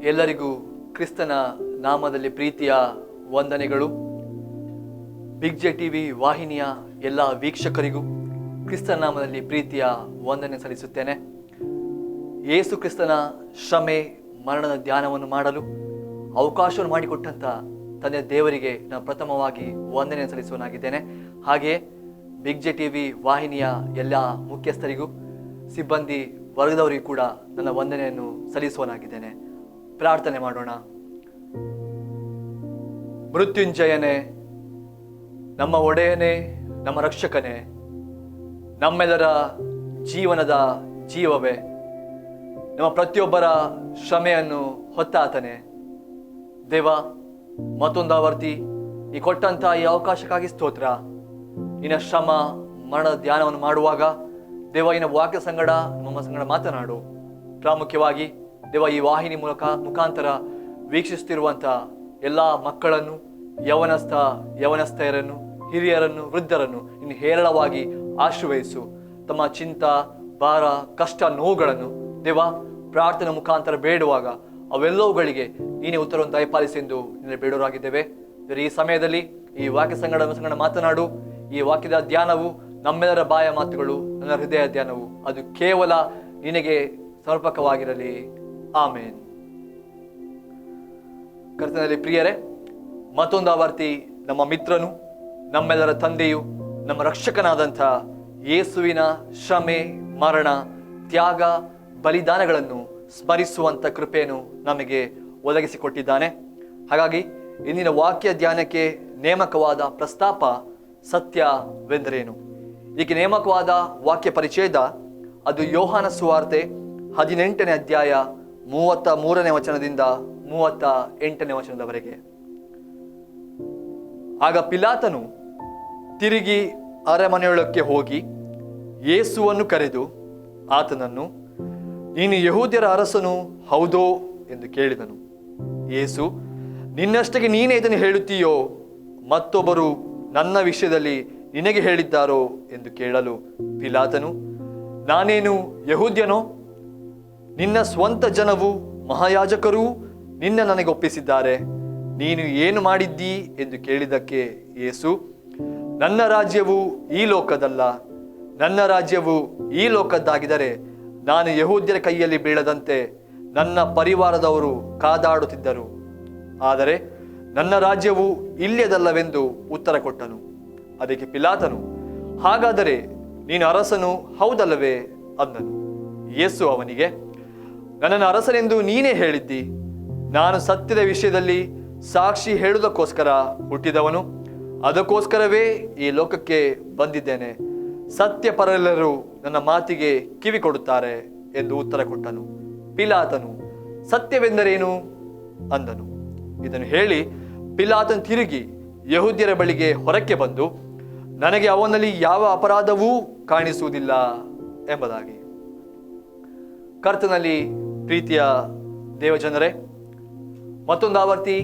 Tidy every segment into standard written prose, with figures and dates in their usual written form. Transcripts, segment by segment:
ಎಲ್ಲರಿಗೂ ಕ್ರಿಸ್ತನ ನಾಮದಲ್ಲಿ ಪ್ರೀತಿಯ ವಂದನೆಗಳು. ಬಿಗ್ ಜೆ ಟಿವಿ ವಾಹಿನಿಯ ಎಲ್ಲ ವೀಕ್ಷಕರಿಗೂ ಕ್ರಿಸ್ತನ ನಾಮದಲ್ಲಿ ಪ್ರೀತಿಯ ವಂದನೆ ಸಲ್ಲಿಸುತ್ತೇನೆ. ಯೇಸು ಕ್ರಿಸ್ತನ ಶ್ರಮೆ ಮರಣದ ಧ್ಯಾನವನ್ನು ಮಾಡಲು ಅವಕಾಶವನ್ನು ಮಾಡಿಕೊಟ್ಟಂಥ ತಂದೆ ದೇವರಿಗೆ ನಾನು ಪ್ರಥಮವಾಗಿ ವಂದನೆ ಸಲ್ಲಿಸುವನಾಗಿದ್ದೇನೆ. ಹಾಗೆಯೇ ಬಿಗ್ ಜೆ ಟಿವಿ ವಾಹಿನಿಯ ಎಲ್ಲ ಮುಖ್ಯಸ್ಥರಿಗೂ ಸಿಬ್ಬಂದಿ ವರ್ಗದವರಿಗೂ ಕೂಡ ನನ್ನ ವಂದನೆಯನ್ನು ಸಲ್ಲಿಸುವನಾಗಿದ್ದೇನೆ. ಪ್ರಾರ್ಥನೆ ಮಾಡೋಣ. ಮೃತ್ಯುಂಜಯನೇ, ನಮ್ಮ ಒಡೆಯನೇ, ನಮ್ಮ ರಕ್ಷಕನೇ, ನಮ್ಮೆಲ್ಲರ ಜೀವನದ ಜೀವವೇ, ನಮ್ಮ ಪ್ರತಿಯೊಬ್ಬರ ಶ್ರಮೆಯನ್ನು ಹೊತ್ತಾತನೆ ದೇವ, ಮತ್ತೊಂದಾವರ್ತಿ ಈ ಕೊಟ್ಟಂಥ ಈ ಅವಕಾಶಕ್ಕಾಗಿ ಸ್ತೋತ್ರ. ನಿನ್ನ ಶ್ರಮ ಮರಣದ ಧ್ಯಾನವನ್ನು ಮಾಡುವಾಗ ದೇವ, ನಿನ್ನ ವಾಕ್ಯ ಸಂಗಡ ನಮ್ಮ ಸಂಗಡ ಮಾತನಾಡು. ಪ್ರಾಮುಖ್ಯವಾಗಿ ದೇವ, ಈ ವಾಹಿನಿ ಮುಖಾಂತರ ವೀಕ್ಷಿಸುತ್ತಿರುವಂಥ ಎಲ್ಲ ಮಕ್ಕಳನ್ನು, ಯವನಸ್ಥೆಯರನ್ನು, ಹಿರಿಯರನ್ನು, ವೃದ್ಧರನ್ನು ಇನ್ನು ಹೇರಳವಾಗಿ ಆಶೀರ್ವದಿಸು. ತಮ್ಮ ಚಿಂತ, ಭಾರ, ಕಷ್ಟ, ನೋವುಗಳನ್ನು ದೇವ ಪ್ರಾರ್ಥನೆ ಮುಖಾಂತರ ಬೇಡುವಾಗ ಅವೆಲ್ಲವುಗಳಿಗೆ ನೀನೇ ಉತ್ತರವನ್ನು ದಯಪಾಲಿಸೆಂದು ನಿನ್ನೆ ಬೇಡೋರಾಗಿದ್ದೇವೆ. ಈ ಸಮಯದಲ್ಲಿ ಈ ವಾಕ್ಯ ಸಂಗಡ ಮಾತನಾಡು. ಈ ವಾಕ್ಯದ ಧ್ಯಾನವು ನಮ್ಮೆಲ್ಲರ ಬಾಯ ಮಾತುಗಳು, ನನ್ನ ಹೃದಯ ಧ್ಯಾನವು ಅದು ಕೇವಲ ನಿನಗೆ ಸಮರ್ಪಕವಾಗಿರಲಿ. ಆಮೇನ್. ಕರ್ತನಲ್ಲಿ ಪ್ರಿಯರೇ, ಮತ್ತೊಂದಾವರ್ತಿ ನಮ್ಮ ಮಿತ್ರನು, ನಮ್ಮೆಲ್ಲರ ತಂದೆಯು, ನಮ್ಮ ರಕ್ಷಕನಾದಂಥ ಯೇಸುವಿನ ಶ್ರಮೆ, ಮರಣ, ತ್ಯಾಗ, ಬಲಿದಾನಗಳನ್ನು ಸ್ಮರಿಸುವಂಥ ಕೃಪೆಯನ್ನು ನಮಗೆ ಒದಗಿಸಿಕೊಟ್ಟಿದ್ದಾನೆ. ಹಾಗಾಗಿ ಇಂದಿನ ವಾಕ್ಯ ಧ್ಯಾನಕ್ಕೆ ನೇಮಕವಾದ ಪ್ರಸ್ತಾಪ ಸತ್ಯವೆಂದರೇನು. ಈಗ ನೇಮಕವಾದ ವಾಕ್ಯ ಪರಿಚ್ಛೇದ ಅದು ಯೋಹಾನ ಸುವಾರ್ತೆ 18ನೇ ಅಧ್ಯಾಯ 33ನೇ ವಚನದಿಂದ 38ನೇ ವಚನದವರೆಗೆ. ಆಗ ಪಿಲಾತನು ತಿರುಗಿ ಅರಮನೆಯೊಳಕ್ಕೆ ಹೋಗಿ ಯೇಸುವನ್ನು ಕರೆದು ಆತನನ್ನು, ನೀನು ಯಹೂದ್ಯರ ಅರಸನು ಹೌದೋ ಎಂದು ಕೇಳಿದನು. ಯೇಸು, ನಿನ್ನಷ್ಟಕ್ಕೆ ನೀನೇ ಇದನ್ನು ಹೇಳುತ್ತೀಯೋ, ಮತ್ತೊಬ್ಬರು ನನ್ನ ವಿಷಯದಲ್ಲಿ ನಿನಗೆ ಹೇಳಿದ್ದಾರೋ ಎಂದು ಕೇಳಲು ಪಿಲಾತನು, ನಾನೇನು ಯಹೂದ್ಯನೋ? ನಿನ್ನ ಸ್ವಂತ ಜನವು ಮಹಾಯಾಜಕರೂ ನಿನ್ನ ನನಗೆ ಒಪ್ಪಿಸಿದ್ದಾರೆ. ನೀನು ಏನು ಮಾಡಿದ್ದೀ ಎಂದು ಕೇಳಿದ್ದಕ್ಕೆ ಯೇಸು, ನನ್ನ ರಾಜ್ಯವು ಈ ಲೋಕದಲ್ಲ. ನನ್ನ ರಾಜ್ಯವು ಈ ಲೋಕದ್ದಾಗಿದ್ದರೆ ನಾನು ಯಹೂದ್ಯರ ಕೈಯಲ್ಲಿ ಬೀಳದಂತೆ ನನ್ನ ಪರಿವಾರದವರು ಕಾದಾಡುತ್ತಿದ್ದರು. ಆದರೆ ನನ್ನ ರಾಜ್ಯವು ಇಲ್ಲಿಯದಲ್ಲವೆಂದು ಉತ್ತರ ಕೊಟ್ಟನು. ಅದಕ್ಕೆ ಪಿಲಾತನು, ಹಾಗಾದರೆ ನೀನು ಅರಸನು ಹೌದಲ್ಲವೇ ಅಂದನು. ಯೇಸು ಅವನಿಗೆ, ನನ್ನನ್ನು ಅರಸನೆಂದು ನೀನೇ ಹೇಳಿದ್ದಿ. ನಾನು ಸತ್ಯದ ವಿಷಯದಲ್ಲಿ ಸಾಕ್ಷಿ ಹೇಳುವುದಕ್ಕೋಸ್ಕರ ಹುಟ್ಟಿದವನು, ಅದಕ್ಕೋಸ್ಕರವೇ ಈ ಲೋಕಕ್ಕೆ ಬಂದಿದ್ದೇನೆ. ಸತ್ಯಪರರೆಲ್ಲರೂ ನನ್ನ ಮಾತಿಗೆ ಕಿವಿ ಕೊಡುತ್ತಾರೆ ಎಂದು ಉತ್ತರ ಕೊಟ್ಟನು. ಪಿಲಾತನು, ಸತ್ಯವೆಂದರೇನು ಅಂದನು. ಇದನ್ನು ಹೇಳಿ ಪಿಲಾತನು ತಿರುಗಿ ಯಹೂದ್ಯರ ಬಳಿಗೆ ಹೊರಕ್ಕೆ ಬಂದು, ನನಗೆ ಅವನಲ್ಲಿ ಯಾವ ಅಪರಾಧವೂ ಕಾಣಿಸುವುದಿಲ್ಲ ಎಂಬುದಾಗಿ. ಕರ್ತನಲ್ಲಿ ಪ್ರೀತಿಯ ದೇವಜನರೇ, ಮತ್ತೊಂದಾವರ್ತಿ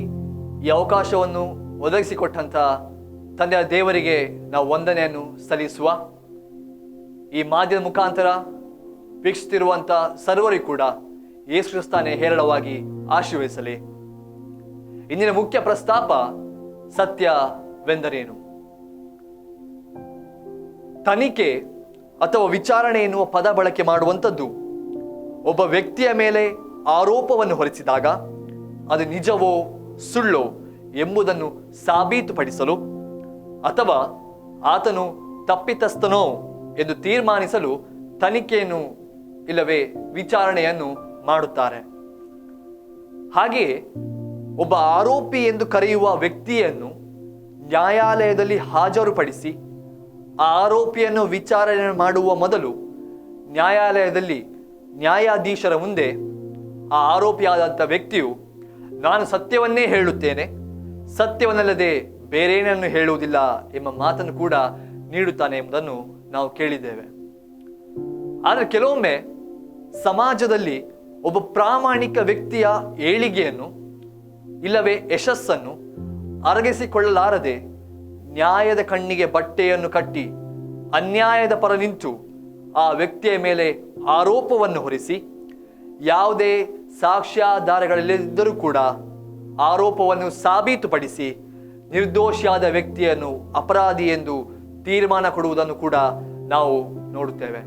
ಈ ಅವಕಾಶವನ್ನು ಒದಗಿಸಿಕೊಟ್ಟಂಥ ತಂದೆಯ ದೇವರಿಗೆ ನಾವು ವಂದನೆಯನ್ನು ಸಲ್ಲಿಸುವ. ಈ ಮಾಧ್ಯಮದ ಮುಖಾಂತರ ವೀಕ್ಷಿಸುತ್ತಿರುವಂಥ ಸರ್ವರಿಗೂ ಕೂಡ ಯೇಸು ಕ್ರಿಸ್ತನೇ ಹೇರಳವಾಗಿ ಆಶೀರ್ವದಿಸಲಿ. ಇಂದಿನ ಮುಖ್ಯ ಪ್ರಸ್ತಾಪ ಸತ್ಯವೆಂದರೇನು. ತನಿಖೆ ಅಥವಾ ವಿಚಾರಣೆ ಎನ್ನುವ ಪದ ಬಳಕೆ ಮಾಡುವಂಥದ್ದು ಒಬ್ಬ ವ್ಯಕ್ತಿಯ ಮೇಲೆ ಆರೋಪವನ್ನು ಹೊರಿಸಿದಾಗ ಅದು ನಿಜವೋ ಸುಳ್ಳೋ ಎಂಬುದನ್ನು ಸಾಬೀತುಪಡಿಸಲು ಅಥವಾ ಆತನು ತಪ್ಪಿತಸ್ಥನೋ ಎಂದು ತೀರ್ಮಾನಿಸಲು ತನಿಖೆಯನ್ನು ಇಲ್ಲವೇ ವಿಚಾರಣೆಯನ್ನು ಮಾಡುತ್ತಾರೆ. ಹಾಗೆಯೇ ಒಬ್ಬ ಆರೋಪಿ ಎಂದು ಕರೆಯುವ ವ್ಯಕ್ತಿಯನ್ನು ನ್ಯಾಯಾಲಯದಲ್ಲಿ ಹಾಜರುಪಡಿಸಿ ಆ ಆರೋಪಿಯನ್ನು ವಿಚಾರಣೆ ಮಾಡುವ ಮೊದಲು ನ್ಯಾಯಾಲಯದಲ್ಲಿ ನ್ಯಾಯಾಧೀಶರ ಮುಂದೆ ಆ ಆರೋಪಿಯಾದಂಥ ವ್ಯಕ್ತಿಯು, ನಾನು ಸತ್ಯವನ್ನೇ ಹೇಳುತ್ತೇನೆ, ಸತ್ಯವನ್ನಲ್ಲದೆ ಬೇರೇನನ್ನು ಹೇಳುವುದಿಲ್ಲ ಎಂಬ ಮಾತನ್ನು ಕೂಡ ನೀಡುತ್ತಾನೆ ಎಂಬುದನ್ನು ನಾವು ಕೇಳಿದ್ದೇವೆ. ಆದರೆ ಕೆಲವೊಮ್ಮೆ ಸಮಾಜದಲ್ಲಿ ಒಬ್ಬ ಪ್ರಾಮಾಣಿಕ ವ್ಯಕ್ತಿಯ ಏಳಿಗೆಯನ್ನು ಇಲ್ಲವೇ ಯಶಸ್ಸನ್ನು ಅರಗಿಸಿಕೊಳ್ಳಲಾರದೆ ನ್ಯಾಯದ ಕಣ್ಣಿಗೆ ಬಟ್ಟೆಯನ್ನು ಕಟ್ಟಿ ಅನ್ಯಾಯದ ಪರ ನಿಂತು ಆ ವ್ಯಕ್ತಿಯ ಮೇಲೆ ಆರೋಪವನ್ನು ಹೊರಿಸಿ ಯಾವುದೇ ಸಾಕ್ಷ್ಯಾಧಾರಗಳಿಲ್ಲದಿದ್ದರೂ ಕೂಡ ಆರೋಪವನ್ನು ಸಾಬೀತುಪಡಿಸಿ ನಿರ್ದೋಷಿಯಾದ ವ್ಯಕ್ತಿಯನ್ನು ಅಪರಾಧಿ ಎಂದು ತೀರ್ಮಾನ ಕೊಡುವುದನ್ನು ಕೂಡ ನಾವು ನೋಡುತ್ತೇವೆ.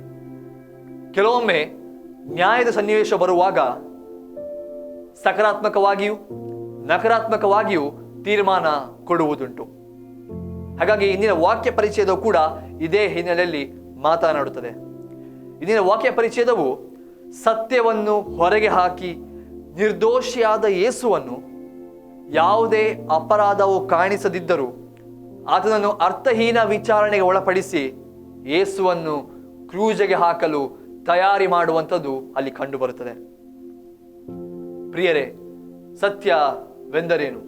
ಕೆಲವೊಮ್ಮೆ ನ್ಯಾಯದ ಸನ್ನಿವೇಶ ಬರುವಾಗ ಸಕಾರಾತ್ಮಕವಾಗಿಯೂ ನಕಾರಾತ್ಮಕವಾಗಿಯೂ ತೀರ್ಮಾನ ಕೊಡುವುದುಂಟು. ಹಾಗಾಗಿ ಇಂದಿನ ವಾಕ್ಯ ಪರಿಚಯದವು ಕೂಡ ಇದೇ ಹಿನ್ನೆಲೆಯಲ್ಲಿ ಮಾತನಾಡುತ್ತದೆ. ಇಂದಿನ ವಾಕ್ಯ ಪರಿಚಯದವು ಸತ್ಯವನ್ನು ಹೊರಗೆ ಹಾಕಿ ನಿರ್ದೋಷಿಯಾದ ಯೇಸುವನ್ನು ಯಾವುದೇ ಅಪರಾಧವು ಕಾಣಿಸದಿದ್ದರೂ ಆತನನ್ನು ಅರ್ಥಹೀನ ವಿಚಾರಣೆಗೆ ಒಳಪಡಿಸಿ ಯೇಸುವನ್ನು ಕ್ರೂಜೆಗೆ ಹಾಕಲು ತಯಾರಿ ಮಾಡುವಂಥದ್ದು ಅಲ್ಲಿ ಕಂಡುಬರುತ್ತದೆ. ಪ್ರಿಯರೇ, ಸತ್ಯವೆಂದರೇನು?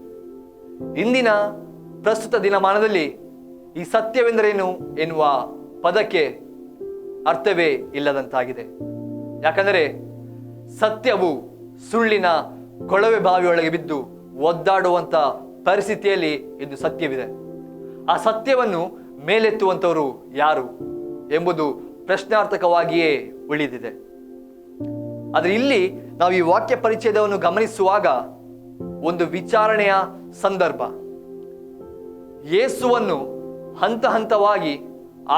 ಇಂದಿನ ಪ್ರಸ್ತುತ ದಿನಮಾನದಲ್ಲಿ ಈ ಸತ್ಯವೆಂದರೇನು ಎನ್ನುವ ಪದಕ್ಕೆ ಅರ್ಥವೇ ಇಲ್ಲದಂತಾಗಿದೆ. ಯಾಕಂದರೆ ಸತ್ಯವು ಸುಳ್ಳಿನ ಕೊಳವೆ ಬಾವಿಯೊಳಗೆ ಬಿದ್ದು ಒದ್ದಾಡುವಂಥ ಪರಿಸ್ಥಿತಿಯಲ್ಲಿ ಇಂದು ಸತ್ಯವಿದೆ. ಆ ಸತ್ಯವನ್ನು ಮೇಲೆತ್ತುವಂಥವರು ಯಾರು ಎಂಬುದು ಪ್ರಶ್ನಾರ್ಥಕವಾಗಿಯೇ ಉಳಿದಿದೆ. ಆದರೆ ಇಲ್ಲಿ ನಾವು ಈ ವಾಕ್ಯ ಪರಿಚಯವನ್ನು ಗಮನಿಸುವಾಗ ಒಂದು ವಿಚಾರಣೆಯ ಸಂದರ್ಭ. ಯೇಸುವನ್ನು ಹಂತ ಹಂತವಾಗಿ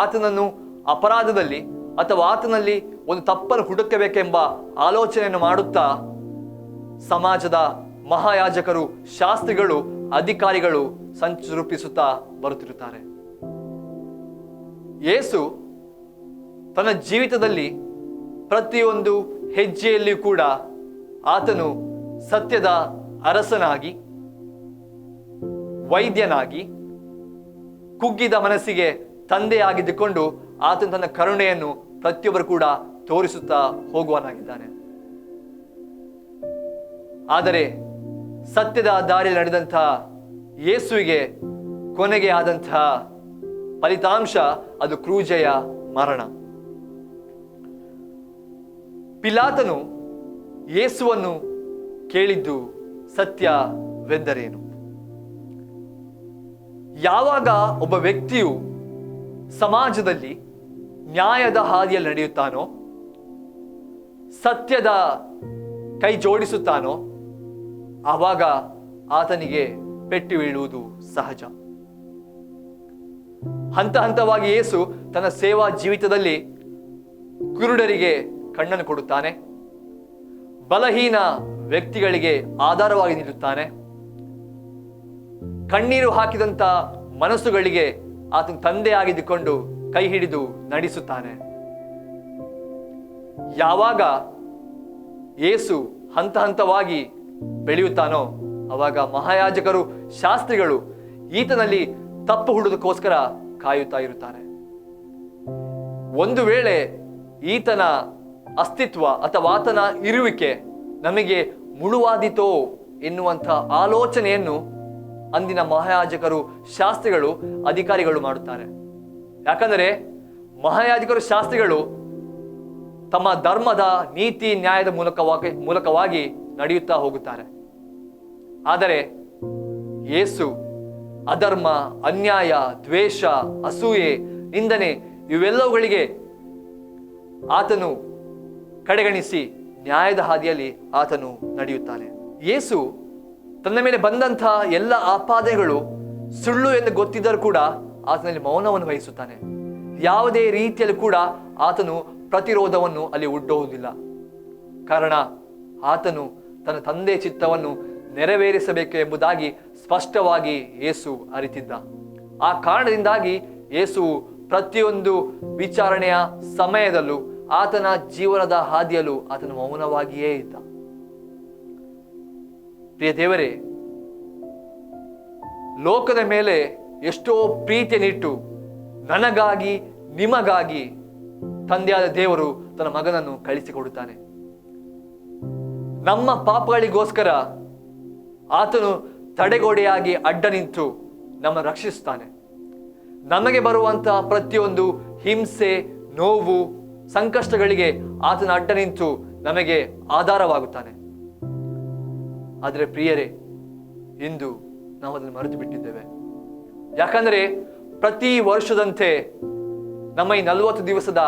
ಆತನನ್ನು ಅಪರಾಧದಲ್ಲಿ ಅಥವಾ ಆತನಲ್ಲಿ ಒಂದು ತಪ್ಪನ್ನು ಹುಡುಕಬೇಕೆಂಬ ಆಲೋಚನೆಯನ್ನು ಮಾಡುತ್ತಾ ಸಮಾಜದ ಮಹಾಯಾಜಕರು, ಶಾಸ್ತ್ರಿಗಳು, ಅಧಿಕಾರಿಗಳು ಸಂಚು ರೂಪಿಸುತ್ತಾ ಬರುತ್ತಿರುತ್ತಾರೆ. ಯೇಸು ತನ್ನ ಜೀವಿತದಲ್ಲಿ ಪ್ರತಿಯೊಂದು ಹೆಜ್ಜೆಯಲ್ಲಿಯೂ ಕೂಡ ಆತನು ಸತ್ಯದ ಅರಸನಾಗಿ, ವೈದ್ಯನಾಗಿ, ಕುಗ್ಗಿದ ಮನಸ್ಸಿಗೆ ತಂದೆಯಾಗಿದ್ದುಕೊಂಡು ಆತನು ತನ್ನ ಕರುಣೆಯನ್ನು ಪ್ರತಿಯೊಬ್ಬರು ಕೂಡ ತೋರಿಸುತ್ತಾ ಹೋಗುವನಾಗಿದ್ದಾನೆ. ಆದರೆ ಸತ್ಯದ ದಾರಿಯಲ್ಲಿ ನಡೆದಂತಹ ಯೇಸುವಿಗೆ ಕೊನೆಗೆ ಆದಂತಹ ಫಲಿತಾಂಶ ಅದು ಕ್ರೂಜೆಯ ಮರಣ. ಪಿಲಾತನು ಯೇಸುವನ್ನು ಕೇಳಿದ್ದು ಸತ್ಯವೆಂದರೇನು? ಯಾವಾಗ ಒಬ್ಬ ವ್ಯಕ್ತಿಯು ಸಮಾಜದಲ್ಲಿ ನ್ಯಾಯದ ಹಾದಿಯಲ್ಲಿ ನಡೆಯುತ್ತಾನೋ, ಸತ್ಯದ ಕೈ ಜೋಡಿಸುತ್ತಾನೋ, ಆವಾಗ ಆತನಿಗೆ ಪೆಟ್ಟು ಬೀಳುವುದು ಸಹಜ. ಹಂತ ಹಂತವಾಗಿ ಯೇಸು ತನ್ನ ಸೇವಾ ಜೀವಿತದಲ್ಲಿ ಕುರುಡರಿಗೆ ಕಣ್ಣನ್ನು ಕೊಡುತ್ತಾನೆ, ಬಲಹೀನ ವ್ಯಕ್ತಿಗಳಿಗೆ ಆಧಾರವಾಗಿ ನಿಲ್ಲುತ್ತಾನೆ, ಕಣ್ಣೀರು ಹಾಕಿದಂತ ಮನಸ್ಸುಗಳಿಗೆ ಆತನ ತಂದೆಯಾಗಿದ್ದುಕೊಂಡು ಕೈ ಹಿಡಿದು ನಡೆಸುತ್ತಾನೆ. ಯಾವಾಗ ಯೇಸು ಹಂತ ಹಂತವಾಗಿ ಬೆಳೆಯುತ್ತಾನೋ ಆವಾಗ ಮಹಾಯಾಜಕರು, ಶಾಸ್ತ್ರಿಗಳು ಈತನಲ್ಲಿ ತಪ್ಪು ಹುಡುದಕ್ಕೋಸ್ಕರ ಕಾಯುತ್ತಾ ಇರುತ್ತಾರೆ. ಒಂದು ವೇಳೆ ಈತನ ಅಸ್ತಿತ್ವ ಅಥವಾ ಆತನ ಇರುವಿಕೆ ನಮಗೆ ಮುಳುವಾದೀತೋ ಎನ್ನುವಂಥ ಆಲೋಚನೆಯನ್ನು ಅಂದಿನ ಮಹಾಯಾಜಕರು, ಶಾಸ್ತ್ರಿಗಳು, ಅಧಿಕಾರಿಗಳು ಮಾಡುತ್ತಾರೆ. ಯಾಕಂದರೆ ಮಹಾಯಾಜಕರು, ಶಾಸ್ತ್ರಿಗಳು ತಮ್ಮ ಧರ್ಮದ ನೀತಿ ನ್ಯಾಯದ ಮೂಲಕವಾಗಿ ನಡೆಯುತ್ತಾ ಹೋಗುತ್ತಾರೆ. ಆದರೆ ಯೇಸು ಅಧರ್ಮ, ಅನ್ಯಾಯ, ದ್ವೇಷ, ಅಸೂಯೆ, ನಿಂದನೆ ಇವೆಲ್ಲವುಗಳಿಗೆ ಆತನು ಕಡೆಗಣಿಸಿ ನ್ಯಾಯದ ಹಾದಿಯಲ್ಲಿ ಆತನು ನಡೆಯುತ್ತಾನೆ. ಯೇಸು ತನ್ನ ಮೇಲೆ ಬಂದಂತಹ ಎಲ್ಲ ಆಪಾದನೆಗಳು ಸುಳ್ಳು ಎಂದು ಗೊತ್ತಿದ್ದರೂ ಕೂಡ ಆತನಲ್ಲಿ ಮೌನವನ್ನು ವಹಿಸುತ್ತಾನೆ. ಯಾವುದೇ ರೀತಿಯಲ್ಲಿ ಕೂಡ ಆತನು ಪ್ರತಿರೋಧವನ್ನು ಅಲ್ಲಿ ಒಡ್ಡುವುದಿಲ್ಲ. ಕಾರಣ ಆತನು ತನ್ನ ತಂದೆ ಚಿತ್ತವನ್ನು ನೆರವೇರಿಸಬೇಕು ಎಂಬುದಾಗಿ ಸ್ಪಷ್ಟವಾಗಿ ಯೇಸು ಅರಿತಿದ್ದ. ಆ ಕಾರಣದಿಂದಾಗಿ ಯೇಸು ಪ್ರತಿಯೊಂದು ವಿಚಾರಣೆಯ ಸಮಯದಲ್ಲೂ ಆತನ ಜೀವನದ ಹಾದಿಯಲ್ಲೂ ಆತನು ಮೌನವಾಗಿಯೇ ಇದ್ದ. ಪ್ರಿಯ ದೇವರೇ, ಲೋಕದ ಮೇಲೆ ಎಷ್ಟೋ ಪ್ರೀತಿಯನ್ನಿಟ್ಟು ನನಗಾಗಿ, ನಿಮಗಾಗಿ ತಂದೆಯಾದ ದೇವರು ತನ್ನ ಮಗನನ್ನು ಕಳಿಸಿಕೊಡುತ್ತಾನೆ. ನಮ್ಮ ಪಾಪಗಳಿಗೋಸ್ಕರ ಆತನು ತಡೆಗೋಡೆಯಾಗಿ ಅಡ್ಡ ನಿಂತು ನಮ್ಮನ್ನು ರಕ್ಷಿಸುತ್ತಾನೆ. ನಮಗೆ ಬರುವಂತಹ ಪ್ರತಿಯೊಂದು ಹಿಂಸೆ, ನೋವು, ಸಂಕಷ್ಟಗಳಿಗೆ ಆತನ ಅಡ್ಡ ನಿಂತು ನಮಗೆ ಆಧಾರವಾಗುತ್ತಾನೆ. ಆದರೆ ಪ್ರಿಯರೇ, ಇಂದು ನಾವು ಅದನ್ನು ಮರೆತು ಬಿಟ್ಟಿದ್ದೇವೆ. ಯಾಕಂದರೆ ಪ್ರತಿ ವರ್ಷದಂತೆ ನಮ್ಮ ಈ 40 ದಿವಸದ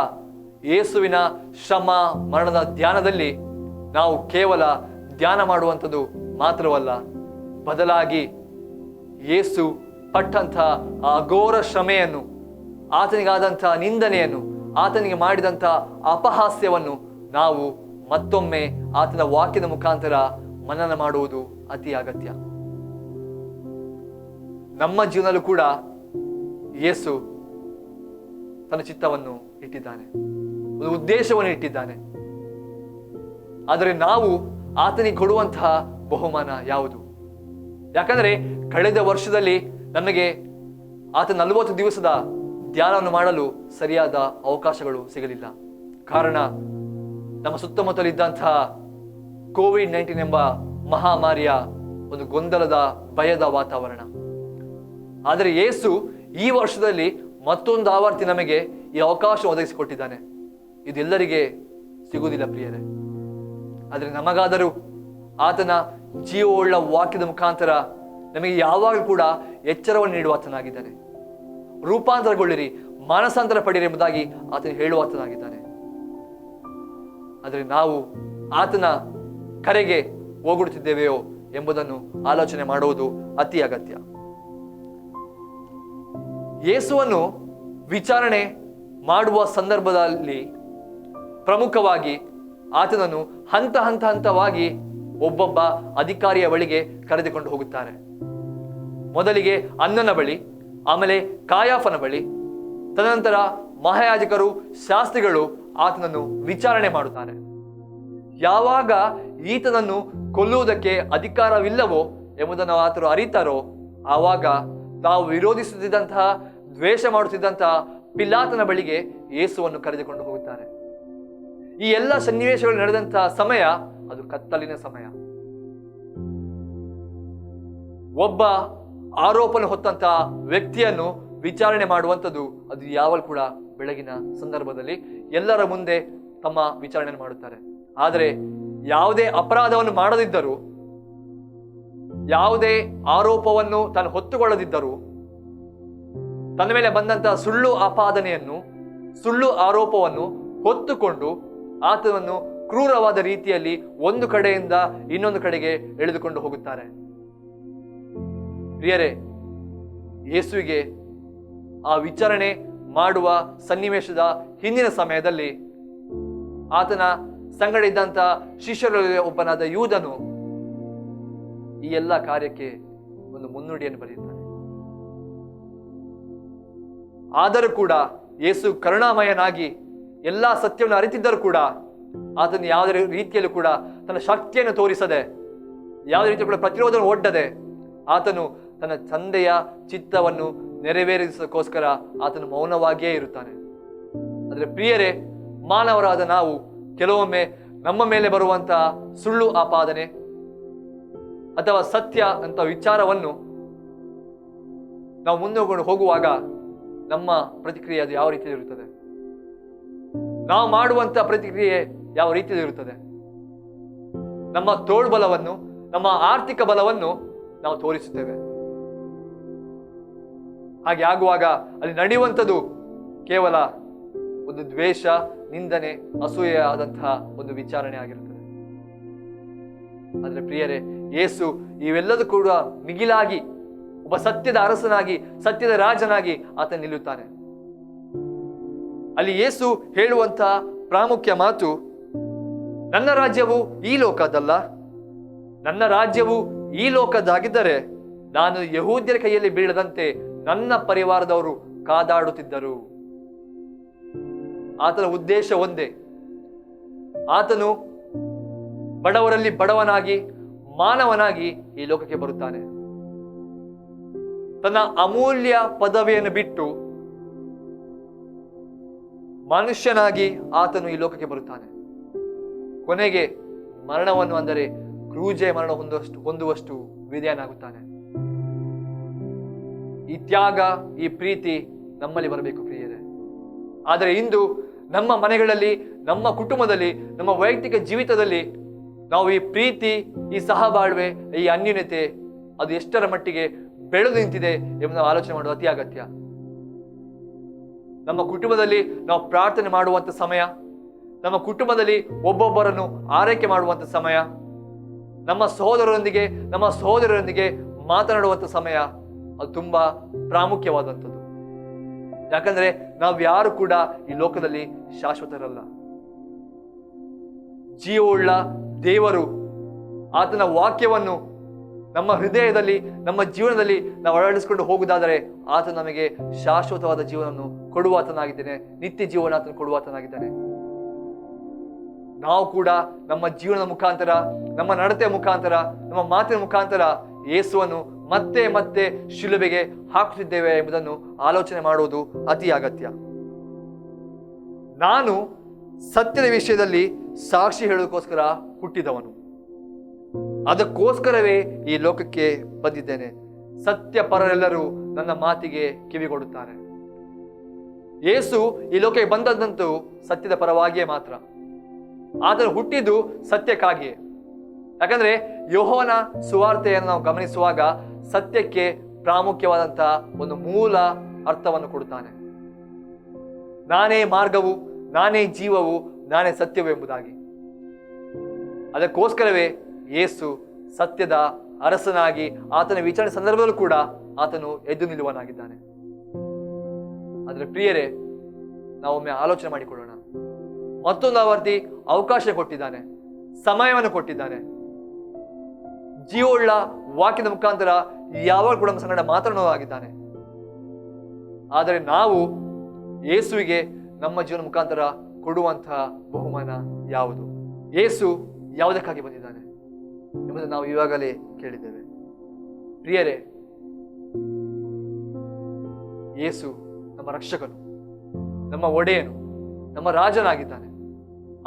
ಯೇಸುವಿನ ಶ್ರಮ ಮರಣದ ಧ್ಯಾನದಲ್ಲಿ ನಾವು ಕೇವಲ ಧ್ಯಾನ ಮಾಡುವಂಥದ್ದು ಮಾತ್ರವಲ್ಲ, ಬದಲಾಗಿ ಯೇಸು ಪಟ್ಟಂಥ ಆ ಅಘೋರ ಶ್ರಮೆಯನ್ನು, ಆತನಿಗಾದಂಥ ನಿಂದನೆಯನ್ನು, ಆತನಿಗೆ ಮಾಡಿದಂಥ ಅಪಹಾಸ್ಯವನ್ನು ನಾವು ಮತ್ತೊಮ್ಮೆ ಆತನ ವಾಕ್ಯದ ಮುಖಾಂತರ ಮನನ ಮಾಡುವುದು ಅತಿ ಅಗತ್ಯ. ನಮ್ಮ ಜೀವನದಲ್ಲೂ ಕೂಡ ಯೇಸು ತನ್ನ ಚಿತ್ತವನ್ನು ಇಟ್ಟಿದ್ದಾನೆ, ಒಂದು ಉದ್ದೇಶವನ್ನು ಇಟ್ಟಿದ್ದಾನೆ. ಆದರೆ ನಾವು ಆತನಿಗೆ ಕೊಡುವಂತಹ ಬಹುಮಾನ ಯಾವುದು? ಯಾಕಂದ್ರೆ ಕಳೆದ ವರ್ಷದಲ್ಲಿ ನಮಗೆ ಆತ 40 ದಿವಸದ ಧ್ಯಾನವನ್ನು ಮಾಡಲು ಸರಿಯಾದ ಅವಕಾಶಗಳು ಸಿಗಲಿಲ್ಲ. ಕಾರಣ ನಮ್ಮ ಸುತ್ತಮುತ್ತಲಿದ್ದಂತಹ ಕೋವಿಡ್-19 ಎಂಬ ಮಹಾಮಾರಿಯ ಒಂದು ಗೊಂದಲದ, ಭಯದ ವಾತಾವರಣ. ಆದರೆ ಯೇಸು ಈ ವರ್ಷದಲ್ಲಿ ಮತ್ತೊಂದು ಆವರ್ತಿ ನಮಗೆ ಈ ಅವಕಾಶ ಒದಗಿಸಿಕೊಟ್ಟಿದ್ದಾನೆ. ಇದೆಲ್ಲರಿಗೆ ಸಿಗುವುದಿಲ್ಲ ಪ್ರಿಯರೇ. ಆದರೆ ನಮಗಾದರೂ ಆತನ ಜೀವವುಳ್ಳ ವಾಕ್ಯದ ಮುಖಾಂತರ ನಮಗೆ ಯಾವಾಗಲೂ ಕೂಡ ಎಚ್ಚರವನ್ನು ನೀಡುವ ಆತನಾಗಿದ್ದಾನೆ. ರೂಪಾಂತರಗೊಳ್ಳಿರಿ, ಮಾನಸಾಂತರ ಪಡಿರಿ ಎಂಬುದಾಗಿ ಆತನು ಹೇಳುವ ಆತನಾಗಿದ್ದಾನೆ. ಆದರೆ ನಾವು ಆತನ ಕರೆಗೆ ಹೋಗುತ್ತಿದ್ದೇವೆಯೋ ಎಂಬುದನ್ನು ಆಲೋಚನೆ ಮಾಡುವುದು ಅತಿ ಅಗತ್ಯ. ಯೇಸುವನ್ನು ವಿಚಾರಣೆ ಮಾಡುವ ಸಂದರ್ಭದಲ್ಲಿ ಪ್ರಮುಖವಾಗಿ ಆತನನ್ನು ಹಂತವಾಗಿ ಒಬ್ಬೊಬ್ಬ ಅಧಿಕಾರಿಯ ಬಳಿಗೆ ಕರೆದುಕೊಂಡು ಹೋಗುತ್ತಾರೆ. ಮೊದಲಿಗೆ ಅನ್ನನ ಬಳಿ, ಆಮೇಲೆ ಕಾಯಾಫನ ಬಳಿ, ತದನಂತರ ಮಹಾಯಾಜಕರು, ಶಾಸ್ತ್ರಿಗಳು ಆತನನ್ನು ವಿಚಾರಣೆ ಮಾಡುತ್ತಾರೆ. ಯಾವಾಗ ಈತನನ್ನು ಕೊಲ್ಲುವುದಕ್ಕೆ ಅಧಿಕಾರವಿಲ್ಲವೋ ಎಂಬುದನ್ನು ಆತರು ಅರಿತಾರೋ, ಆವಾಗ ತಾವು ವಿರೋಧಿಸುತ್ತಿದ್ದಂತಹ, ದ್ವೇಷ ಮಾಡುತ್ತಿದ್ದಂತಹ ಪಿಲಾತನ ಬಳಿಗೆ ಯೇಸುವನ್ನು ಕರೆದುಕೊಂಡು ಹೋಗುತ್ತಾರೆ. ಈ ಎಲ್ಲ ಸನ್ನಿವೇಶಗಳು ನಡೆದಂತಹ ಸಮಯ ಅದು ಕತ್ತಲಿನ ಸಮಯ. ಒಬ್ಬ ಆರೋಪನೆ ಹೊತ್ತಂತಹ ವ್ಯಕ್ತಿಯನ್ನು ವಿಚಾರಣೆ ಮಾಡುವಂಥದ್ದು ಅದು ಯಾವಾಗಲೂ ಕೂಡ ಬೆಳಗಿನ ಸಂದರ್ಭದಲ್ಲಿ ಎಲ್ಲರ ಮುಂದೆ ತಮ್ಮ ವಿಚಾರಣೆ ಮಾಡುತ್ತಾರೆ. ಆದರೆ ಯಾವುದೇ ಅಪರಾಧವನ್ನು ಮಾಡದಿದ್ದರೂ, ಯಾವುದೇ ಆರೋಪವನ್ನು ತಾನು ಹೊತ್ತುಕೊಳ್ಳದಿದ್ದರೂ, ತನ್ನ ಮೇಲೆ ಬಂದಂತಹ ಸುಳ್ಳು ಆಪಾದನೆಯನ್ನು, ಸುಳ್ಳು ಆರೋಪವನ್ನು ಹೊತ್ತುಕೊಂಡು ಆತನನ್ನು ಕ್ರೂರವಾದ ರೀತಿಯಲ್ಲಿ ಒಂದು ಕಡೆಯಿಂದ ಇನ್ನೊಂದು ಕಡೆಗೆ ಎಳೆದುಕೊಂಡು ಹೋಗುತ್ತಾರೆ. ಪ್ರಿಯರೇ, ಯೇಸುವಿಗೆ ಆ ವಿಚಾರಣೆ ಮಾಡುವ ಸನ್ನಿವೇಶದ ಹಿಂದಿನ ಸಮಯದಲ್ಲಿ ಆತನ ಸಂಗಡ ಇದ್ದಂತ ಶಿಷ್ಯರಲ್ಲಿ ಒಬ್ಬನಾದ ಯೂದನು ಈ ಎಲ್ಲ ಕಾರ್ಯಕ್ಕೆ ಒಂದು ಮುನ್ನುಡಿಯನ್ನು ಬರೆಯುತ್ತಾನೆ. ಆದರೂ ಕೂಡ ಯೇಸು ಕರುಣಾಮಯನಾಗಿ ಎಲ್ಲಾ ಸತ್ಯವನ್ನು ಅರಿತಿದ್ದರೂ ಕೂಡ ಆತನು ಯಾವುದೇ ರೀತಿಯಲ್ಲೂ ಕೂಡ ತನ್ನ ಶಕ್ತಿಯನ್ನು ತೋರಿಸದೆ, ಯಾವುದೇ ರೀತಿಯ ಕೂಡ ಪ್ರತಿರೋಧವನ್ನು ಒಡ್ಡದೆ, ಆತನು ತನ್ನ ತಂದೆಯ ಚಿತ್ತವನ್ನು ನೆರವೇರಿಸೋಕ್ಕೋಸ್ಕರ ಆತನು ಮೌನವಾಗಿಯೇ ಇರುತ್ತಾನೆ. ಆದರೆ ಪ್ರಿಯರೇ, ಮಾನವರಾದ ನಾವು ಕೆಲವೊಮ್ಮೆ ನಮ್ಮ ಮೇಲೆ ಬರುವಂತಹ ಸುಳ್ಳು ಆಪಾದನೆ ಅಥವಾ ಸತ್ಯ ಅಂತ ವಿಚಾರವನ್ನು ನಾವು ಮುಂದೆಕೊಂಡು ಹೋಗುವಾಗ ನಮ್ಮ ಪ್ರತಿಕ್ರಿಯೆ ಅದು ಯಾವ ರೀತಿಯಲ್ಲಿ ಇರುತ್ತದೆ? ನಾವು ಮಾಡುವಂತ ಪ್ರತಿಕ್ರಿಯೆ ಯಾವ ರೀತಿಯಲ್ಲಿ ಇರುತ್ತದೆ? ನಮ್ಮ ತೋಳ್ಬಲವನ್ನು, ನಮ್ಮ ಆರ್ಥಿಕ ಬಲವನ್ನು ನಾವು ತೋರಿಸುತ್ತೇವೆ. ಹಾಗೆ ಆಗುವಾಗ ಅಲ್ಲಿ ನಡೆಯುವಂಥದ್ದು ಕೇವಲ ಒಂದು ದ್ವೇಷ, ನಿಂದನೆ, ಅಸೂಯೆ ಆದಂತಹ ಒಂದು ವಿಚಾರಣೆ ಆಗಿರುತ್ತದೆ. ಆದ್ರೆ ಪ್ರಿಯರೇ, ಯೇಸು ಇವೆಲ್ಲದೂ ಕೂಡ ಮಿಗಿಲಾಗಿ ಒಬ್ಬ ಸತ್ಯದ ಅರಸನಾಗಿ, ಸತ್ಯದ ರಾಜನಾಗಿ ಆತ ನಿಲ್ಲುತ್ತಾನೆ. ಅಲ್ಲಿ ಯೇಸು ಹೇಳುವಂತ ಪ್ರಾಮುಖ್ಯ ಮಾತು, ನನ್ನ ರಾಜ್ಯವು ಈ ಲೋಕದಲ್ಲ, ನನ್ನ ರಾಜ್ಯವು ಈ ಲೋಕದಾಗಿದ್ದರೆ ನಾನು ಯಹೂದ್ಯರ ಕೈಯಲ್ಲಿ ಬೀಳದಂತೆ ನನ್ನ ಪರಿವಾರದವರು ಕಾದಾಡುತ್ತಿದ್ದರು. ಆತನ ಉದ್ದೇಶ ಒಂದೇ, ಆತನು ಬಡವರಲ್ಲಿ ಬಡವನಾಗಿ, ಮಾನವನಾಗಿ ಈ ಲೋಕಕ್ಕೆ ಬರುತ್ತಾನೆ. ತನ್ನ ಅಮೂಲ್ಯ ಪದವಿಯನ್ನು ಬಿಟ್ಟು ಮನುಷ್ಯನಾಗಿ ಆತನು ಈ ಲೋಕಕ್ಕೆ ಬರುತ್ತಾನೆ. ಕೊನೆಗೆ ಮರಣವನ್ನು, ಅಂದರೆ ಕ್ರೂಜೆ ಮರಣ ಹೊಂದುವಷ್ಟು ವಿಧೇಯನಾಗುತ್ತಾನೆ. ಈ ತ್ಯಾಗ, ಈ ಪ್ರೀತಿ ನಮ್ಮಲ್ಲಿ ಬರಬೇಕು ಪ್ರಿಯರೇ. ಆದರೆ ಇಂದು ನಮ್ಮ ಮನೆಗಳಲ್ಲಿ, ನಮ್ಮ ಕುಟುಂಬದಲ್ಲಿ, ನಮ್ಮ ವೈಯಕ್ತಿಕ ಜೀವಿತದಲ್ಲಿ ನಾವು ಈ ಪ್ರೀತಿ, ಈ ಸಹಬಾಳ್ವೆ, ಈ ಅನ್ಯೂನ್ಯತೆ ಅದು ಎಷ್ಟರ ಮಟ್ಟಿಗೆ ಬೆಳೆದು ನಿಂತಿದೆ ಎಂಬುದನ್ನು ಆಲೋಚನೆ ಮಾಡುವ ಅತಿ ಅಗತ್ಯ. ನಮ್ಮ ಕುಟುಂಬದಲ್ಲಿ ನಾವು ಪ್ರಾರ್ಥನೆ ಮಾಡುವಂತ ಸಮಯ, ನಮ್ಮ ಕುಟುಂಬದಲ್ಲಿ ಒಬ್ಬೊಬ್ಬರನ್ನು ಆರೈಕೆ ಮಾಡುವಂತ ಸಮಯ, ನಮ್ಮ ಸಹೋದರರೊಂದಿಗೆ ಮಾತನಾಡುವಂಥ ಸಮಯ ಅದು ತುಂಬಾ ಪ್ರಾಮುಖ್ಯವಾದಂಥದ್ದು. ಯಾಕಂದ್ರೆ ನಾವ್ಯಾರು ಕೂಡ ಈ ಲೋಕದಲ್ಲಿ ಶಾಶ್ವತರಲ್ಲ. ಜೀವವುಳ್ಳ ದೇವರು ಆತನ ವಾಕ್ಯವನ್ನು ನಮ್ಮ ಹೃದಯದಲ್ಲಿ, ನಮ್ಮ ಜೀವನದಲ್ಲಿ ನಾವು ಅಳವಡಿಸಿಕೊಂಡು ಹೋಗುವುದಾದರೆ ಆತ ನಮಗೆ ಶಾಶ್ವತವಾದ ಜೀವನವನ್ನು ಕೊಡುವಾತನಾಗಿದ್ದಾನೆ, ನಿತ್ಯ ಜೀವನ ಆತನು ಕೊಡುವಾತನಾಗಿದ್ದಾನೆ. ನಾವು ಕೂಡ ನಮ್ಮ ಜೀವನದ ಮುಖಾಂತರ, ನಮ್ಮ ನಡತೆಯ ಮುಖಾಂತರ, ನಮ್ಮ ಮಾತಿನ ಮುಖಾಂತರ ಯೇಸುವನ್ನು ಮತ್ತೆ ಮತ್ತೆ ಶಿಲುಬೆಗೆ ಹಾಕುತ್ತಿದ್ದೇವೆ ಎಂಬುದನ್ನು ಆಲೋಚನೆ ಮಾಡುವುದು ಅತಿ ಅಗತ್ಯ. ನಾನು ಸತ್ಯದ ವಿಷಯದಲ್ಲಿ ಸಾಕ್ಷಿ ಹೇಳೋದಕ್ಕೋಸ್ಕರ ಹುಟ್ಟಿದವನು, ಅದಕ್ಕೋಸ್ಕರವೇ ಈ ಲೋಕಕ್ಕೆ ಬಂದಿದ್ದೇನೆ. ಸತ್ಯ ಪರರೆಲ್ಲರೂ ನನ್ನ ಮಾತಿಗೆ ಕಿವಿಗೊಡುತ್ತಾರೆ. ಯೇಸು ಈ ಲೋಕಕ್ಕೆ ಬಂದದ್ದಂತೂ ಸತ್ಯದ ಪರವಾಗಿಯೇ ಮಾತ್ರ. ಆತನು ಹುಟ್ಟಿದ್ದು ಸತ್ಯಕ್ಕಾಗಿಯೇ. ಯಾಕಂದ್ರೆ ಯೋಹಾನ ಸುವಾರ್ತೆಯನ್ನು ನಾವು ಗಮನಿಸುವಾಗ ಸತ್ಯಕ್ಕೆ ಪ್ರಾಮುಖ್ಯವಾದಂತಹ ಒಂದು ಮೂಲ ಅರ್ಥವನ್ನು ಕೊಡುತ್ತಾನೆ. ನಾನೇ ಮಾರ್ಗವು, ನಾನೇ ಜೀವವು, ನಾನೇ ಸತ್ಯವು ಎಂಬುದಾಗಿ. ಅದಕ್ಕೋಸ್ಕರವೇ ಯೇಸು ಸತ್ಯದ ಅರಸನಾಗಿ ಆತನ ವಿಚಾರಣೆ ಸಂದರ್ಭದಲ್ಲೂ ಕೂಡ ಆತನು ಎದ್ದು ನಿಲ್ಲುವನಾಗಿದ್ದಾನೆ. ಆದರೆ ಪ್ರಿಯರೇ, ನಾವೊಮ್ಮೆ ಆಲೋಚನೆ ಮಾಡಿಕೊಳ್ಳೋಣ. ಮತ್ತೊಂದು ಆವರ್ತಿ ಅವಕಾಶ ಕೊಟ್ಟಿದ್ದಾನೆ, ಸಮಯವನ್ನು ಕೊಟ್ಟಿದ್ದಾನೆ. ಜೀವವುಳ್ಳ ವಾಕ್ಯದ ಮುಖಾಂತರ ಯಾವಾಗ ಕೂಡ ನಮ್ಮ ಸಂಗಡ ಮಾತನಾಡುವಾಗಿದ್ದಾನೆ. ಆದರೆ ನಾವು ಯೇಸುವಿಗೆ ನಮ್ಮ ಜೀವನ ಮುಖಾಂತರ ಕೊಡುವಂತಹ ಬಹುಮಾನ ಯಾವುದು? ಯೇಸು ಯಾವುದಕ್ಕಾಗಿ ಬಂದಿದ್ದಾನೆ ಎಂಬುದನ್ನು ನಾವು ಇವಾಗಲೇ ಕೇಳಿದ್ದೇವೆ. ಪ್ರಿಯರೇ, ಯೇಸು ನಮ್ಮ ರಕ್ಷಕನು, ನಮ್ಮ ಒಡೆಯನು, ನಮ್ಮ ರಾಜನಾಗಿದ್ದಾನೆ.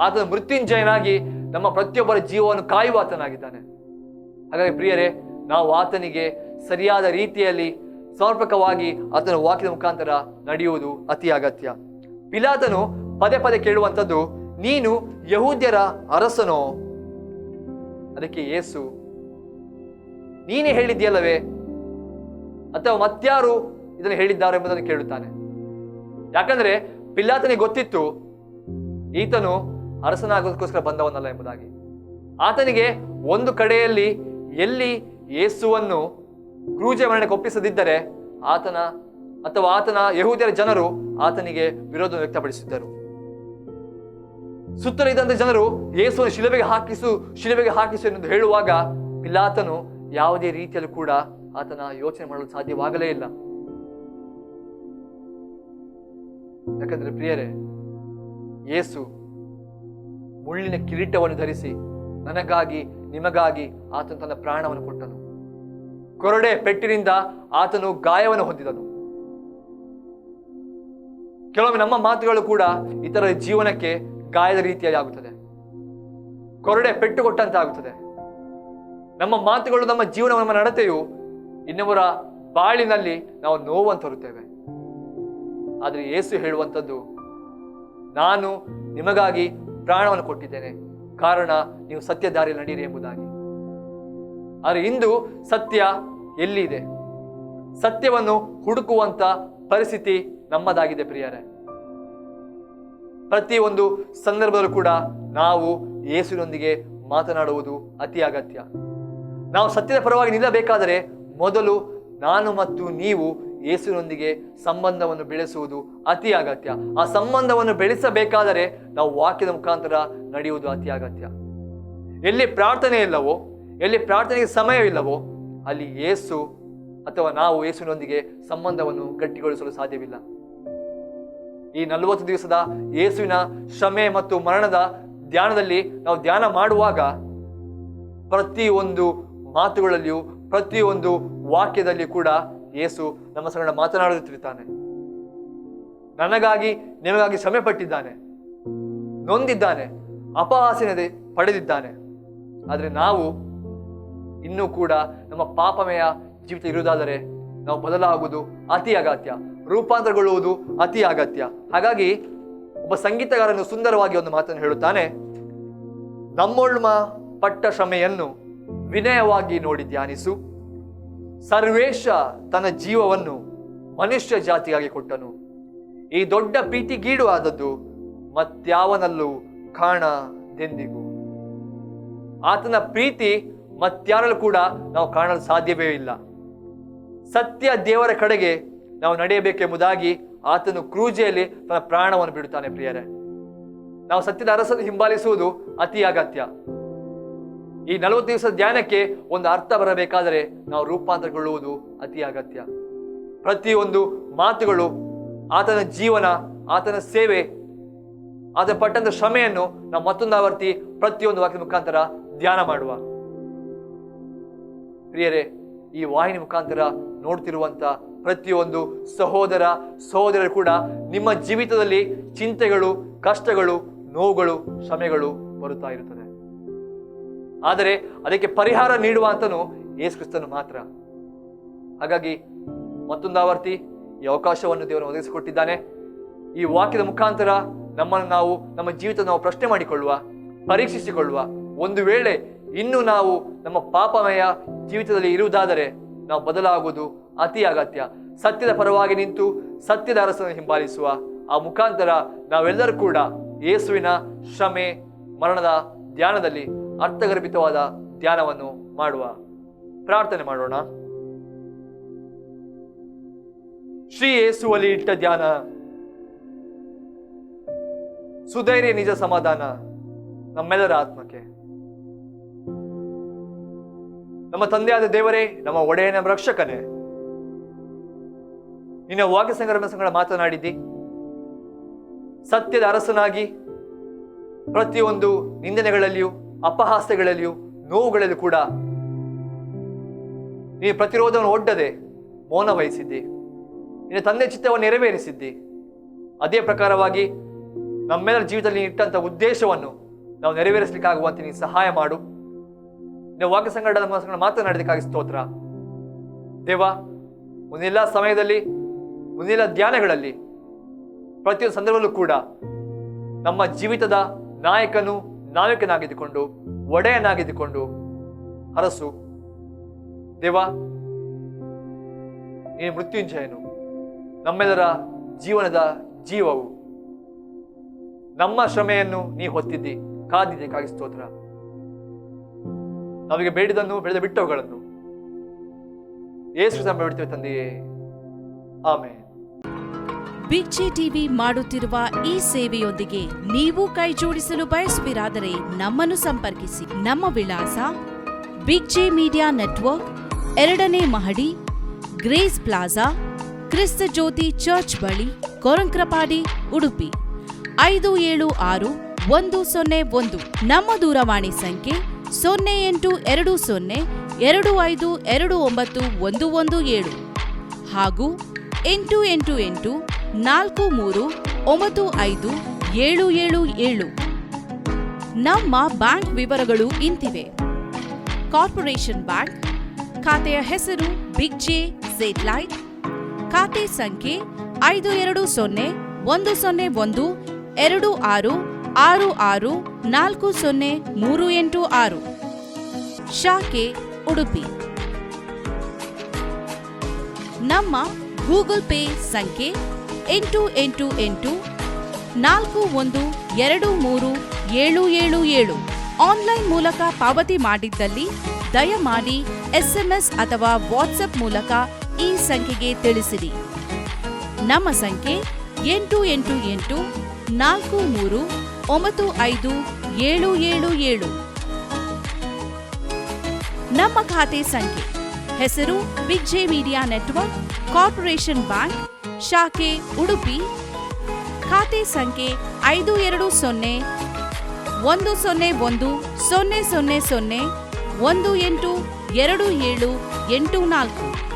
ಆತನ ಮೃತ್ಯುಂಜಯನಾಗಿ ನಮ್ಮ ಪ್ರತಿಯೊಬ್ಬರ ಜೀವವನ್ನು ಕಾಯುವಾತನಾಗಿದ್ದಾನೆ. ಹಾಗಾಗಿ ಪ್ರಿಯರೇ, ನಾವು ಆತನಿಗೆ ಸರಿಯಾದ ರೀತಿಯಲ್ಲಿ ಸಮರ್ಪಕವಾಗಿ ಆತನ ವಾಕ್ಯದ ಮುಖಾಂತರ ನಡೆಯುವುದು ಅತಿ ಅಗತ್ಯ. ಪಿಲಾತನು ಪದೇ ಪದೇ ಕೇಳುವಂಥದ್ದು, ನೀನು ಯಹೂದ್ಯರ ಅರಸನೋ? ಅದಕ್ಕೆ ಯೇಸು, ನೀನೇ ಹೇಳಿದ್ಯಲ್ಲವೇ, ಅಥವಾ ಮತ್ಯಾರು ಇದನ್ನು ಹೇಳಿದ್ದಾರೆ ಎಂಬುದನ್ನು ಕೇಳುತ್ತಾನೆ. ಯಾಕಂದ್ರೆ ಪಿಲಾತನಿಗೆ ಗೊತ್ತಿತ್ತು ಈತನು ಅರಸನಾಗೋದಕ್ಕೋಸ್ಕರ ಬಂದವನಲ್ಲ ಎಂಬುದಾಗಿ. ಆತನಿಗೆ ಒಂದು ಕಡೆಯಲ್ಲಿ ಎಲ್ಲಿ ಯೇಸುವನ್ನು ಕ್ರೂಜ ಮರಣಕ್ಕೆ ಒಪ್ಪಿಸದಿದ್ದರೆ ಆತನ ಯಹೂದ್ಯರ ಜನರು ಆತನಿಗೆ ವಿರೋಧ ವ್ಯಕ್ತಪಡಿಸಿದ್ದರು. ಸುತ್ತಲಿದ್ದಂತ ಜನರು ಯೇಸುವನ್ನು ಶಿಲುಬೆಗೆ ಹಾಕಿಸು ಎಂದು ಹೇಳುವಾಗ ಪಿಲಾತನು ಯಾವುದೇ ರೀತಿಯಲ್ಲೂ ಕೂಡ ಆತನ ಯೋಚನೆ ಮಾಡಲು ಸಾಧ್ಯವಾಗಲೇ ಇಲ್ಲ. ಯಾಕಂದ್ರೆ ಪ್ರಿಯರೇ, ಯೇಸು ಮುಳ್ಳಿನ ಕಿರೀಟವನ್ನು ಧರಿಸಿ ನನಗಾಗಿ ನಿಮಗಾಗಿ ಆತನು ತನ್ನ ಪ್ರಾಣವನ್ನು ಕೊಟ್ಟನು. ಕೊರಡೆ ಪೆಟ್ಟಿನಿಂದ ಆತನು ಗಾಯವನ್ನು ಹೊಂದಿದನು. ಕೆಲವೊಮ್ಮೆ ನಮ್ಮ ಮಾತುಗಳು ಕೂಡ ಇತರ ಜೀವನಕ್ಕೆ ಗಾಯದ ರೀತಿಯಲ್ಲಿ ಆಗುತ್ತದೆ, ಕೊರಡೆ ಪೆಟ್ಟು ಕೊಟ್ಟಂತೆ ಆಗುತ್ತದೆ. ನಮ್ಮ ಮಾತುಗಳು, ನಮ್ಮ ಜೀವನ, ನಮ್ಮ ನಡತೆಯು ಇನ್ನೊಬ್ಬರ ಬಾಳಿನಲ್ಲಿ ನಾವು ನೋವನ್ನು ತರುತ್ತೇವೆ. ಆದರೆ ಯೇಸು ಹೇಳುವಂಥದ್ದು, ನಾನು ನಿಮಗಾಗಿ ಪ್ರಾಣವನ್ನು ಕೊಟ್ಟಿದ್ದೇನೆ, ಕಾರಣ ನೀವು ಸತ್ಯ ದಾರಿಯಲ್ಲಿ ನಡೆಯಿರಿ ಎಂಬುದಾಗಿ. ಆದರೆ ಇಂದು ಸತ್ಯ ಎಲ್ಲಿದೆ? ಸತ್ಯವನ್ನು ಹುಡುಕುವಂತ ಪರಿಸ್ಥಿತಿ ನಮ್ಮದಾಗಿದೆ ಪ್ರಿಯರೇ. ಪ್ರತಿಯೊಂದು ಸಂದರ್ಭದಲ್ಲೂ ಕೂಡ ನಾವು ಯೇಸುವಿನೊಂದಿಗೆ ಮಾತನಾಡುವುದು ಅತಿ ಅಗತ್ಯ. ನಾವು ಸತ್ಯದ ಪರವಾಗಿ ನಿಲ್ಲಬೇಕಾದರೆ ಮೊದಲು ನಾನು ಮತ್ತು ನೀವು ಯೇಸುವಿನೊಂದಿಗೆ ಸಂಬಂಧವನ್ನು ಬೆಳೆಸುವುದು ಅತಿ ಅಗತ್ಯ. ಆ ಸಂಬಂಧವನ್ನು ಬೆಳೆಸಬೇಕಾದರೆ ನಾವು ವಾಕ್ಯದ ಮುಖಾಂತರ ನಡೆಯುವುದು ಅತಿ ಅಗತ್ಯ. ಎಲ್ಲಿ ಪ್ರಾರ್ಥನೆ ಇಲ್ಲವೋ, ಎಲ್ಲಿ ಪ್ರಾರ್ಥನೆಗೆ ಸಮಯವಿಲ್ಲವೋ, ಅಲ್ಲಿ ಯೇಸು ಅಥವಾ ನಾವು ಯೇಸುವಿನೊಂದಿಗೆ ಸಂಬಂಧವನ್ನು ಗಟ್ಟಿಗೊಳಿಸಲು ಸಾಧ್ಯವಿಲ್ಲ. ಈ 40 ದಿವಸದ ಯೇಸುವಿನ ಶ್ರಮೆ ಮತ್ತು ಮರಣದ ಧ್ಯಾನದಲ್ಲಿ ನಾವು ಧ್ಯಾನ ಮಾಡುವಾಗ ಪ್ರತಿಯೊಂದು ಮಾತುಗಳಲ್ಲಿಯೂ, ಪ್ರತಿಯೊಂದು ವಾಕ್ಯದಲ್ಲಿಯೂ ಕೂಡ ಯೇಸು ನಮ್ಮ ಸಂಗಡ ಮಾತನಾಡುತ್ತಿರ್ತಾನೆ. ನನಗಾಗಿ ನಿಮಗಾಗಿ ಶ್ರಮೆ ಪಟ್ಟಿದ್ದಾನೆ, ನೊಂದಿದ್ದಾನೆ, ಅಪಹಾಸ್ಯತೆ ಪಡೆದಿದ್ದಾನೆ. ಆದರೆ ನಾವು ಇನ್ನೂ ಕೂಡ ನಮ್ಮ ಪಾಪಮಯ ಜೀವಿತ ಇರುವುದಾದರೆ ನಾವು ಬದಲಾಗುವುದು ಅತಿ ಅಗತ್ಯ, ರೂಪಾಂತರಗೊಳ್ಳುವುದು ಅತಿ ಅಗತ್ಯ. ಹಾಗಾಗಿ ಒಬ್ಬ ಸಂಗೀತಗಾರನು ಸುಂದರವಾಗಿ ಒಂದು ಮಾತನ್ನು ಹೇಳುತ್ತಾನೆ, ನಮ್ಮೊಳ್ಮ ಪಟ್ಟ ಶ್ರಮೆಯನ್ನು ವಿನಯವಾಗಿ ನೋಡಿ ಧ್ಯಾನಿಸು, ಸರ್ವೇಶ ತನ್ನ ಜೀವವನ್ನು ಮನುಷ್ಯ ಜಾತಿಯಾಗಿ ಕೊಟ್ಟನು, ಈ ದೊಡ್ಡ ಪ್ರೀತಿಗೀಡು ಆದದ್ದು ಮತ್ಯಾವನಲ್ಲೂ ಕಾಣದೆಂದಿಗೂ. ಆತನ ಪ್ರೀತಿ ಮತ್ಯಾರಲ್ಲೂ ಕೂಡ ನಾವು ಕಾಣಲು ಸಾಧ್ಯವೇ ಇಲ್ಲ. ಸತ್ಯ ದೇವರ ಕಡೆಗೆ ನಾವು ನಡೆಯಬೇಕೆಂಬುದಾಗಿ ಆತನು ಕ್ರೂಜೆಯಲ್ಲಿ ತನ್ನ ಪ್ರಾಣವನ್ನು ಬಿಡುತ್ತಾನೆ. ಪ್ರಿಯರೇ, ನಾವು ಸತ್ಯದ ಅರಸನ್ನು ಹಿಂಬಾಲಿಸುವುದು ಅತಿ ಅಗತ್ಯ. ಈ 40 ದಿವಸದ ಧ್ಯಾನಕ್ಕೆ ಒಂದು ಅರ್ಥ ಬರಬೇಕಾದರೆ ನಾವು ರೂಪಾಂತರಗೊಳ್ಳುವುದು ಅತಿ ಅಗತ್ಯ. ಪ್ರತಿಯೊಂದು ಮಾತುಗಳು, ಆತನ ಜೀವನ, ಆತನ ಸೇವೆ, ಆತನ ಪಟ್ಟಂತ ಶ್ರಮೆಯನ್ನು ನಾವು ಮತ್ತೊಂದು ಆವರ್ತಿ ಪ್ರತಿಯೊಂದು ವಾಕ್ಯದ ಮುಖಾಂತರ ಧ್ಯಾನ ಮಾಡುವ. ಪ್ರಿಯರೇ, ಈ ವಾಹಿನಿ ಮುಖಾಂತರ ನೋಡ್ತಿರುವಂತ ಪ್ರತಿಯೊಂದು ಸಹೋದರರು ಕೂಡ ನಿಮ್ಮ ಜೀವಿತದಲ್ಲಿ ಚಿಂತೆಗಳು, ಕಷ್ಟಗಳು, ನೋವುಗಳು, ಶ್ರಮೆಗಳು ಬರುತ್ತಾ ಇರುತ್ತದೆ. ಆದರೆ ಅದಕ್ಕೆ ಪರಿಹಾರ ನೀಡುವಂತನು ಯೇಸು ಕ್ರಿಸ್ತನು ಮಾತ್ರ. ಹಾಗಾಗಿ ಮತ್ತೊಂದು ಆವರ್ತಿ ಈ ಅವಕಾಶವನ್ನು ದೇವರು ಒದಗಿಸಿಕೊಟ್ಟಿದ್ದಾನೆ. ಈ ವಾಕ್ಯದ ಮುಖಾಂತರ ನಮ್ಮನ್ನು ನಾವು, ನಮ್ಮ ಜೀವಿತ ನಾವು ಪ್ರಶ್ನೆ ಮಾಡಿಕೊಳ್ಳುವ, ಪರೀಕ್ಷಿಸಿಕೊಳ್ಳುವ. ಒಂದು ವೇಳೆ ಇನ್ನು ನಾವು ನಮ್ಮ ಪಾಪಮಯ ಜೀವಿತದಲ್ಲಿ ಇರುವುದಾದರೆ ನಾವು ಬದಲಾಗುವುದು ಅತಿ ಅಗತ್ಯ. ಸತ್ಯದ ಪರವಾಗಿ ನಿಂತು ಸತ್ಯದ ಅರಸನ್ನು ಹಿಂಬಾಲಿಸುವ ಆ ಮುಖಾಂತರ ನಾವೆಲ್ಲರೂ ಕೂಡ ಯೇಸುವಿನ ಶ್ರಮೆ, ಮರಣದ ಧ್ಯಾನದಲ್ಲಿ ಅರ್ಥಗರ್ಭಿತವಾದ ಧ್ಯಾನವನ್ನು ಮಾಡುವ. ಪ್ರಾರ್ಥನೆ ಮಾಡೋಣ. ಶ್ರೀ ಯೇಸುವಲ್ಲಿ ಇಟ್ಟ ಧ್ಯಾನ, ಸುಧೈರ್ಯ, ನಿಜ ಸಮಾಧಾನ ನಮ್ಮೆಲ್ಲರ ಆತ್ಮಕ್ಕೆ. ನಮ್ಮ ತಂದೆಯಾದ ದೇವರೇ, ನಮ್ಮ ಒಡೆಯನ ರಕ್ಷಕನೇ, ನಿನ್ನ ವಾಕ್ಯ ಸಂಗ್ರಹ ಮಾತನಾಡಿದ್ದಿ. ಸತ್ಯದ ಅರಸನಾಗಿ ಪ್ರತಿಯೊಂದು ನಿಂದನೆಗಳಲ್ಲಿಯೂ, ಅಪಹಾಸ್ಯಗಳಲ್ಲಿಯೂ, ನೋವುಗಳಲ್ಲಿಯೂ ಕೂಡ ನೀನು ಪ್ರತಿರೋಧವನ್ನು ಒಡ್ಡದೆ ಮೌನ ವಹಿಸಿದ್ದಿ. ನಿನ್ನ ತಂದೆ ಚಿತ್ತವನ್ನು ನೆರವೇರಿಸಿದ್ದಿ. ಅದೇ ಪ್ರಕಾರವಾಗಿ ನಮ್ಮೆಲ್ಲರ ಜೀವಿತದಲ್ಲಿ ಇಟ್ಟಂತ ಉದ್ದೇಶವನ್ನು ನಾವು ನೆರವೇರಿಸಲಿಕ್ಕಾಗುವಂತೆ ನೀನು ಸಹಾಯ ಮಾಡು. ನಿನ್ನ ವಾಕ್ಯ ಸಂಗಡ ಮಾತನಾಡೋದಕ್ಕಾಗಿ ಸ್ತೋತ್ರ. ದೇವ, ಮುಂದೆಲ್ಲ ಸಮಯದಲ್ಲಿ, ಮುಂದೆಲ್ಲ ಧ್ಯಾನಗಳಲ್ಲಿ, ಪ್ರತಿಯೊಂದು ಸಂದರ್ಭದಲ್ಲೂ ಕೂಡ ನಮ್ಮ ಜೀವಿತದ ನಾಯಕನಾಗಿದ್ದುಕೊಂಡು, ಒಡೆಯನಾಗಿದ್ದುಕೊಂಡು ಹರಸು. ದೇವ, ನೀನು ಮೃತ್ಯುಂಜಯನು, ನಮ್ಮೆಲ್ಲರ ಜೀವನದ ಜೀವವು. ನಮ್ಮ ಶ್ರಮೆಯನ್ನು ನೀ ಹೊತ್ತಿದ್ದಿ, ಕಾದಿದ್ದಕ್ಕಾಗಿ ಸ್ತೋತ್ರ. ನಾವೀಗ ಬೇಡಿದನ್ನು, ಬೆಳೆದ ಬಿಟ್ಟವುಗಳನ್ನು ಯೇಸು ನಾಮ ಬಿಡ್ತೇವೆ ತಂದೆಯೇ, ಆಮೆನ್. ಬಿಗ್ ಜೆ ಟಿವಿ ಮಾಡುತ್ತಿರುವ ಈ ಸೇವೆಯೊಂದಿಗೆ ನೀವು ಕೈ ಜೋಡಿಸಲು ಬಯಸುವಿರಾದರೆ ನಮ್ಮನ್ನು ಸಂಪರ್ಕಿಸಿ. ನಮ್ಮ ವಿಳಾಸ: ಬಿಗ್ ಜೆ ಮೀಡಿಯಾ ನೆಟ್ವರ್ಕ್, 2ನೇ ಮಹಡಿ, ಗ್ರೇಸ್ ಪ್ಲಾಜಾ, ಕ್ರಿಸ್ತ ಜ್ಯೋತಿ ಚರ್ಚ್ ಬಳಿ, ಕೊರಂಕ್ರಪಾಡಿ, ಉಡುಪಿ 576101. ನಮ್ಮ ದೂರವಾಣಿ ಸಂಖ್ಯೆ 082025291117 ಹಾಗೂ 8884395777. ನಮ್ಮ ಬ್ಯಾಂಕ್ ವಿವರಗಳು ಇಂತಿವೆ. ಕಾರ್ಪೊರೇಷನ್ ಬ್ಯಾಂಕ್ ಖಾತೆಯ ಹೆಸರು ಬಿಗ್ ಜೆ ಸೇಟ್ಲೈಟ್. ಖಾತೆ ಸಂಖ್ಯೆ 52011026664036. ಶಾಖೆ ಉಡುಪಿ. ನಮ್ಮ ಗೂಗಲ್ ಪೇ ಸಂಖ್ಯೆ 8884123777. ಆನ್ಲೈನ್ ಮೂಲಕ ಪಾವತಿ ಮಾಡಿದ್ದಲ್ಲಿ ದಯಮಾಡಿ SMS ಅಥವಾ ವಾಟ್ಸ್ಆಪ್ ಮೂಲಕ ಈ ಸಂಖ್ಯೆಗೆ ತಿಳಿಸಿರಿ. ನಮ್ಮ ಸಂಖ್ಯೆ 8884395777. ನಮ್ಮ ಖಾತೆ ಸಂಖ್ಯೆ ಹೆಸರು Big J Media Network, Corporation Bank, ಶಾಖೆ ಉಡುಪಿ. ಖಾತೆ ಸಂಖ್ಯೆ 5201010000182784.